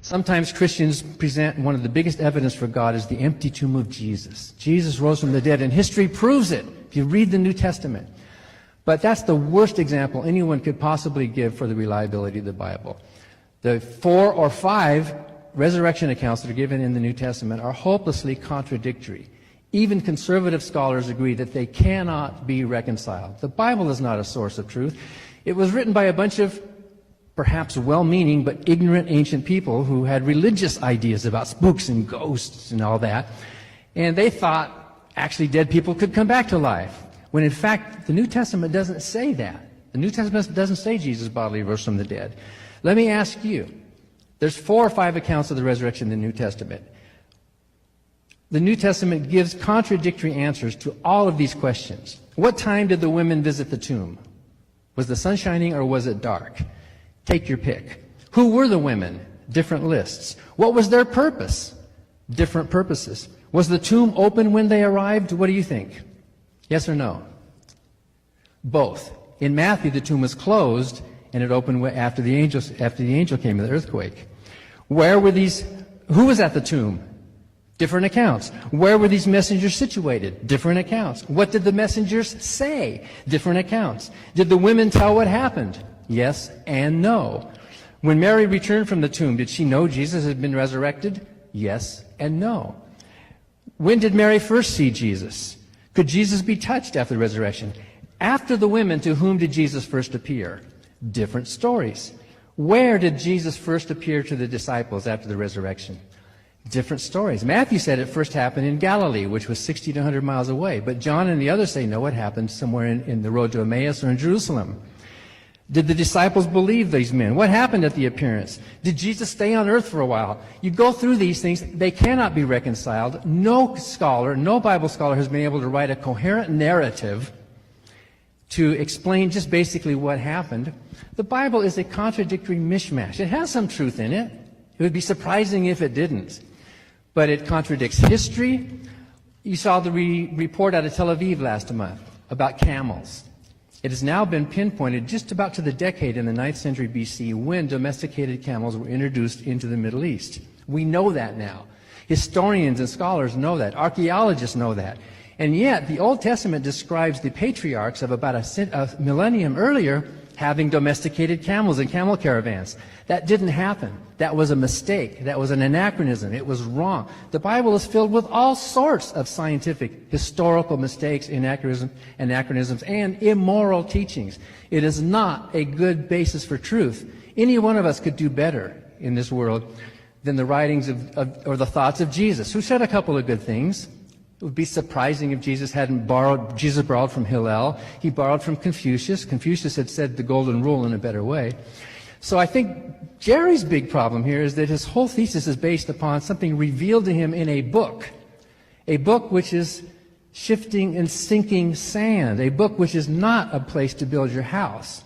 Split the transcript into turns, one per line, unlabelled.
Sometimes Christians present one of the biggest evidence for God is the empty tomb of Jesus. Jesus rose from the dead, and history proves it if you read the New Testament. But that's the worst example anyone could possibly give for the reliability of the Bible. The 4 or 5 resurrection accounts that are given in the New Testament are hopelessly contradictory. Even conservative scholars agree that they cannot be reconciled. The Bible is not a source of truth. It was written by a bunch of perhaps well-meaning but ignorant ancient people who had religious ideas about spooks and ghosts and all that. And they thought actually dead people could come back to life, when in fact the New Testament doesn't say that. The New Testament doesn't say Jesus bodily rose from the dead. Let me ask you, there's 4 or 5 accounts of the resurrection in the New Testament. The New Testament gives contradictory answers to all of these questions. What time did the women visit the tomb? Was the sun shining or was it dark? Take your pick. Who were the women? Different lists. What was their purpose? Different purposes. Was the tomb open when they arrived? What do you think? Yes or no? Both. In Matthew, the tomb was closed, and it opened after the angel came in the earthquake. Where were these? Who was at the tomb? Different accounts. Where were these messengers situated? Different accounts. What did the messengers say? Different accounts. Did the women tell what happened? Yes and no. When Mary returned from the tomb, did she know Jesus had been resurrected? Yes and no. When did Mary first see Jesus? Could Jesus be touched after the resurrection? After the women, to whom did Jesus first appear? Different stories. Where did Jesus first appear to the disciples after the resurrection? Different stories. Matthew said it first happened in Galilee, which was 60 to 100 miles away. But John and the others say, no, it happened somewhere in the road to Emmaus or in Jerusalem. Did the disciples believe these men? What happened at the appearance? Did Jesus stay on earth for a while? You go through these things, they cannot be reconciled. No scholar, no Bible scholar has been able to write a coherent narrative to explain just basically what happened. The Bible is a contradictory mishmash. It has some truth in it. It would be surprising if it didn't. But it contradicts history. You saw the report out of Tel Aviv last month about camels. It has now been pinpointed just about to the decade in the 9th century BC when domesticated camels were introduced into the Middle East. We know that now. Historians and scholars know that. Archaeologists know that. And yet, the Old Testament describes the patriarchs of about a millennium earlier having domesticated camels and camel caravans. That didn't happen. That was a mistake. That was an anachronism. It was wrong. The Bible is filled with all sorts of scientific, historical mistakes, anachronisms, and immoral teachings. It is not a good basis for truth. Any one of us could do better in this world than the writings or the thoughts of Jesus, who said a couple of good things. It would be surprising if Jesus borrowed from Hillel. He borrowed from Confucius. Confucius had said the golden rule in a better way. So I think Jerry's big problem here is that his whole thesis is based upon something revealed to him in a book which is shifting and sinking sand, a book which is not a place to build your house.